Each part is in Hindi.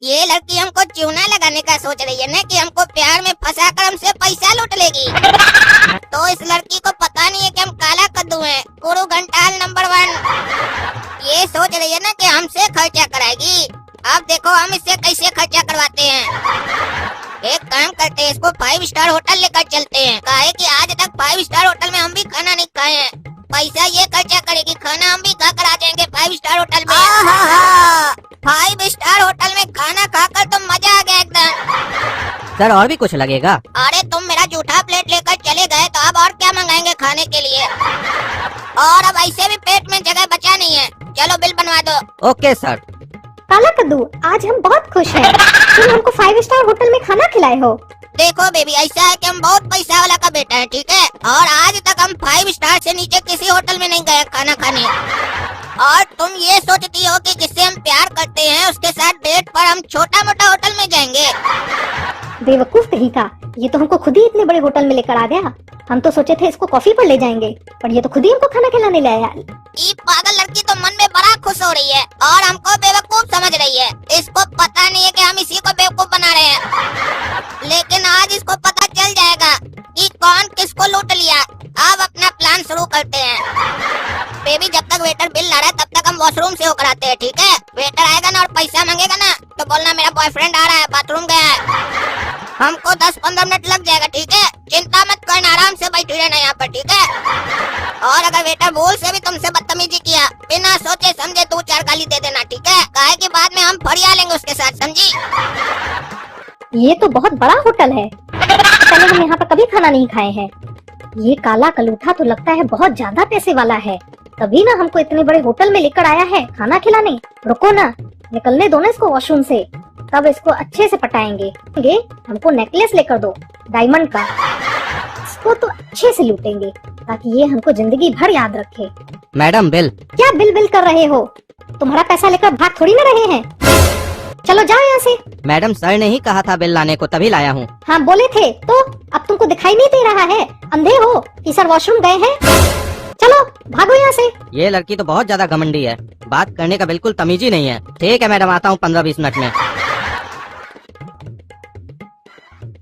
ये लड़की हमको चूना लगाने का सोच रही है ना कि हमको प्यार में फंसा कर हमसे पैसा लूट लेगी। तो इस लड़की को पता नहीं है कि हम काला कद्दू हैं, गुरु घंटाल नंबर 1। ये सोच रही है ना कि हमसे खर्चा कराएगी। अब देखो हम इससे कैसे खर्चा करवाते हैं। एक काम करते हैं, इसको 5 स्टार होटल लेकर चलते हैं। काहे कि आज तक 5 स्टार होटल में हम भी खाना नहीं खाए हैं। पैसा ये खर्चा करेगी, खाना हम भी खा कर आ जाएंगे 5 स्टार होटल में। 5 स्टार होटल में खाना खाकर तो मजा आ गया एकदम। सर और भी कुछ लगेगा? अरे तुम मेरा जूठा प्लेट लेकर चले गए तो अब और क्या मंगाएंगे खाने के लिए। और अब ऐसे भी पेट में जगह बचा नहीं है। चलो बिल बनवा दो। Okay sir. काला कद्दू, आज हम बहुत खुश हैं। तुम हमको 5 स्टार होटल में खाना खिलाए हो। देखो बेबी, ऐसा है कि हम बहुत पैसा वाला का बेटा है, ठीक है। और आज तक हम 5 स्टार से नीचे किसी होटल में नहीं गए खाना खाने। और तुम ये सोचती हो कि जिससे हम प्यार करते हैं उसके साथ डेट पर हम छोटा मोटा होटल में जाएंगे। बेवकूफ कहीं का, ये तो हमको खुद ही इतने बड़े होटल में लेकर आ गया। हम तो सोचे थे इसको कॉफी पर ले जाएंगे, पर ये तो खुद ही हमको खाना खिलाने ले आया। ये पागल लड़की तो मन में बड़ा खुश हो रही है और हमको बेवकूफ समझ रही है। इसको पता नहीं है कि हम इसी को बेवकूफ बना रहे हैं। लेकिन आज इसको पता चल जाएगा कि कौन किसको लूट लिया। अब अपना प्लान शुरू करते हैं। बेबी, जब तक वेटर बिल ला रहा है तब तक हम वॉशरूम से होकर आते हैं, ठीक है। वेटर आएगा ना और पैसा मांगेगा ना तो बोलना मेरा बॉयफ्रेंड आ रहा है, बाथरूम गया है। हमको 10-15 मिनट लग जाएगा, ठीक है। चिंता मत करना, आराम से बैठी रहना यहाँ पर, ठीक है। और अगर वेटर भूल से भी तुमसे बदतमीजी किया, बिना सोचे समझे 2-4 गाली दे देना, ठीक है। काहे कि बाद में हम फरिया लेंगे उसके साथ, समझी। ये तो बहुत बड़ा होटल है, पहले हम यहाँ पर कभी खाना नहीं खाए हैं। ये काला कलूठा तो लगता है बहुत ज्यादा पैसे वाला है, तभी ना हमको इतने बड़े होटल में लेकर आया है खाना खिलाने। रुको ना, निकलने दो ना इसको वॉशरूम से, तब इसको अच्छे से पटाएंगे। हमको नेकलेस लेकर दो डायमंड का, इसको तो अच्छे से लूटेंगे ताकि ये हमको जिंदगी भर याद रखे। Madam bill. क्या बिल बिल कर रहे हो? तुम्हारा पैसा लेकर भाग थोड़ी ना रहे हैं। चलो जाओ यहाँ से। मैडम सर ने ही कहा था बिल लाने को, तभी लाया हूँ। हाँ बोले थे तो, अब तुमको दिखाई नहीं दे रहा है? अंधे हो कि सर वॉशरूम गए हैं? चलो भागो यहाँ से। ये लड़की तो बहुत ज्यादा घमंडी है, बात करने का बिल्कुल तमीज ही नहीं है। ठीक है मैडम, आता हूँ 15-20 मिनट में।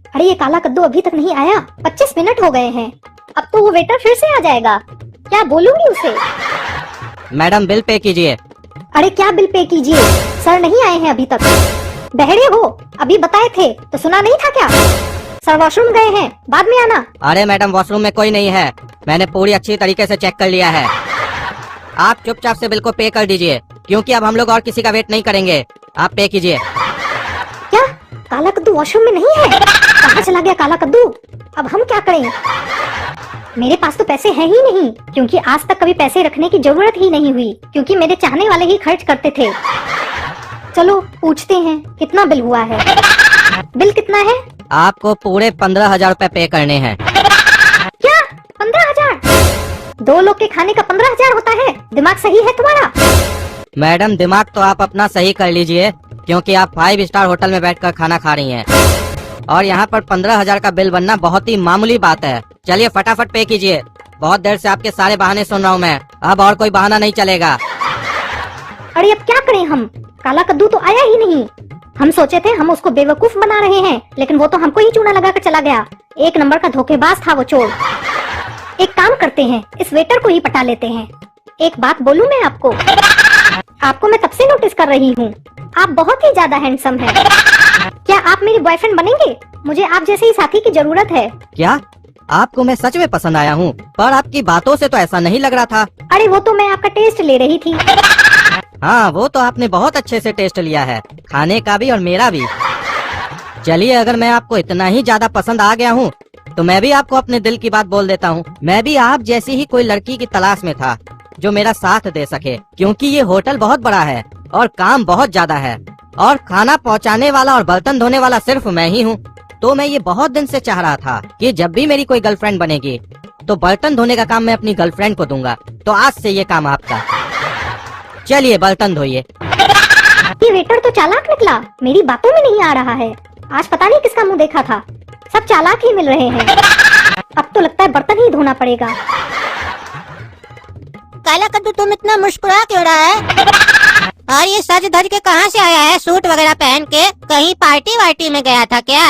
अरे ये काला कद्दू अभी तक नहीं आया, 25 मिनट हो गए हैं। अब तो वो वेटर फिर से आ जाएगा, क्या बोलूंगी उसे। मैडम बिल पे कीजिए। अरे क्या बिल पे कीजिए, सर नहीं आए हैं अभी तक। बहरे हो, अभी बताए थे तो सुना नहीं था क्या? सर वॉशरूम गए हैं, बाद में आना। अरे मैडम वॉशरूम में कोई नहीं है, मैंने पूरी अच्छी तरीके से चेक कर लिया है। आप चुपचाप से बिल को पे कर दीजिए, क्योंकि अब हम लोग और किसी का वेट नहीं करेंगे। आप पे कीजिए। क्या काला कद्दू वॉशरूम में नहीं है? कहाँ चला गया काला कद्दू? अब हम क्या करें? मेरे पास तो पैसे हैं ही नहीं, क्योंकि आज तक कभी पैसे रखने की जरूरत ही नहीं हुई, क्योंकि मेरे चाहने वाले ही खर्च करते थे। चलो पूछते हैं कितना बिल हुआ है। बिल कितना है? आपको पूरे 15,000 रूपए पे करने हैं। क्या 15,000? 2 लोग के खाने का 15,000 होता है? दिमाग सही है तुम्हारा? मैडम दिमाग तो आप अपना सही कर लीजिए, क्योंकि आप 5 स्टार होटल में बैठकर खाना खा रही हैं और यहाँ पर 15,000 का बिल बनना बहुत ही मामूली बात है। चलिए फटाफट पे कीजिए, बहुत देर से आपके सारे बहाने सुन रहा हूँ मैं, अब और कोई बहाना नहीं चलेगा। अरे अब क्या करें हम? काला कद्दू तो आया ही नहीं। हम सोचे थे हम उसको बेवकूफ बना रहे हैं, लेकिन वो तो हमको ही चूना लगा कर चला गया। एक नंबर का धोखेबाज था वो चोर। एक काम करते हैं, इस वेटर को ही पटा लेते हैं। एक बात बोलूं मैं आपको, आपको मैं तब से नोटिस कर रही हूँ, आप बहुत ही ज्यादा हैंडसम हैं। क्या आप मेरे बॉयफ्रेंड बनेंगे? मुझे आप जैसे ही साथी की जरूरत है। क्या आपको मैं सच में पसंद आया हूँ? पर आपकी बातों से तो ऐसा नहीं लग रहा था। अरे वो तो मैं आपका टेस्ट ले रही थी। हाँ वो तो आपने बहुत अच्छे से टेस्ट लिया है, खाने का भी और मेरा भी। चलिए अगर मैं आपको इतना ही ज्यादा पसंद आ गया हूँ तो मैं भी आपको अपने दिल की बात बोल देता हूँ। मैं भी आप जैसी ही कोई लड़की की तलाश में था जो मेरा साथ दे सके, क्योंकि ये होटल बहुत बड़ा है और काम बहुत ज्यादा है और खाना पहुँचाने वाला और बर्तन धोने वाला सिर्फ मैं ही हूँ। तो मैं ये बहुत दिन से चाह रहा था कि जब भी मेरी कोई गर्लफ्रेंड बनेगी तो बर्तन धोने का काम मैं अपनी गर्लफ्रेंड को दूंगा। तो आज से ये काम आपका। चलिए बर्तन धोइए। ये वेटर तो चालाक निकला, मेरी बातों में नहीं आ रहा है। आज पता नहीं किसका मुंह देखा था, सब चालाक ही मिल रहे हैं। अब तो लगता है बर्तन ही धोना पड़ेगा। काला कद्दू तुम इतना मुस्कुरा क्यों रहा है? और ये सज धज के कहाँ से आया है सूट वगैरह पहन के? कहीं पार्टी वार्टी में गया था क्या?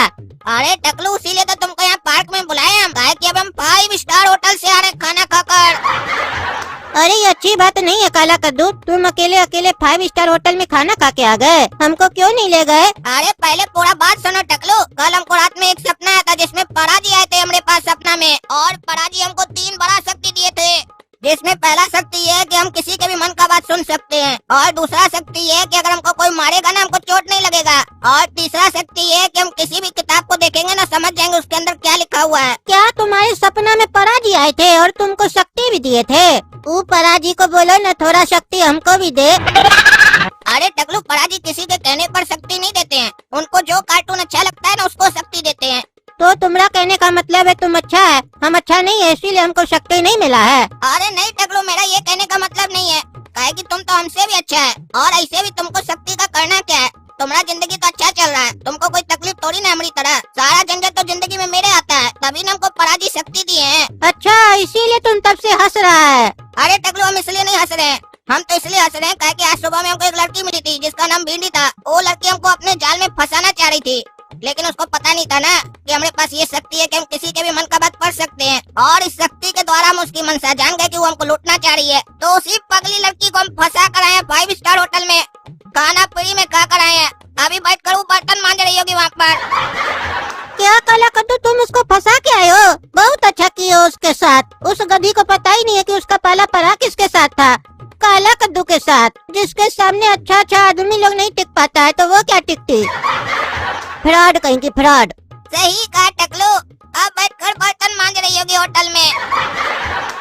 अरे टकलू, इसीलिए तो तुमको यहाँ पार्क में बुलाए हम, कि अब हम 5 स्टार होटल से आ रहे खाना खाकर। अरे ये अच्छी बात नहीं है काला कद्दू, तुम अकेले अकेले 5 स्टार होटल में खाना खा के आ गए, हमको क्यों नहीं ले गए? अरे पहले पूरा बात सुनो टकलू। कल हमको रात में एक सपना आया था जिसमें पराजी आए थे हमारे पास सपना में, और पराजी हमको 3 बड़ा शक्ति दिए थे, जिसमें पहला शक्ति ये है कि हम किसी के भी मन का बात सुन सकते हैं, और दूसरा शक्ति ये है कि अगर हमको कोई मारेगा ना हमको चोट नहीं लगेगा, और तीसरा शक्ति ये है कि हम किसी भी किताब को देखेंगे ना समझ जाएंगे उसके अंदर क्या लिखा हुआ है। क्या तुम्हारे सपना में पराजी आए थे और तुमको शक्ति भी दिए थे? वो पराजी को बोलो ना थोड़ा शक्ति हमको भी दे। अरे टकलू, पराजी किसी के कहने पर शक्ति नहीं देते हैं, उनको जो कार्टून अच्छा लगता है ना उसको शक्ति देते हैं। तो तुम्हारा कहने का मतलब है तुम अच्छा है, हम अच्छा नहीं है, इसीलिए हमको शक्ति नहीं मिला है? अरे नहीं टकलू, मेरा ये कहने का मतलब नहीं है, काहे कि तुम तो हमसे भी अच्छा है, और ऐसे भी तुमको शक्ति का करना क्या है? तुम्हारा जिंदगी तो अच्छा चल रहा है, तुमको कोई तकलीफ थोड़ी ना हमारी तरह, सारा झंझट तो जिंदगी में मेरे आता है, तभी ना हमको पराजी शक्ति दी है। अच्छा, इसीलिए तुम तब से हंस रहा है? अरे टकलू, हम इसलिए नहीं हंस रहे हैं, हम तो इसलिए हंस रहे हैं काहे कि आज सुबह में हमको एक लड़की मिली थी जिसका नाम भिंडी था। वो लड़की हमको अपने जाल में फंसाना चाह रही थी, लेकिन उसको पता नहीं था ना कि हमारे पास ये शक्ति है कि हम किसी के भी मन का बात पढ़ सकते हैं, और इस शक्ति के द्वारा हम उसकी मनसा जान गए कि वो हमको लूटना चाह रही है। तो उसी पगली लड़की को हम फंसा कर आए हैं 5 स्टार होटल में, खाना फ्री में खा कर आए हैं, अभी बैठ कर वो बर्तन मांज रही होगी वहाँ पर। क्या काला कद्दू, तुम उसको फंसा के आए हो? बहुत अच्छा किए हो उसके साथ, उस गधी को पता ही नहीं है कि उसका पहला परा किसके साथ था, काला कद्दू के साथ, जिसके सामने अच्छा अच्छा आदमी लोग नहीं टिक पाता है तो वो क्या टिकती? फ्रॉड कहीं की फ्रॉड। सही कहा टकलू, अब बैठकर बर्तन मांज रही होगी होटल में।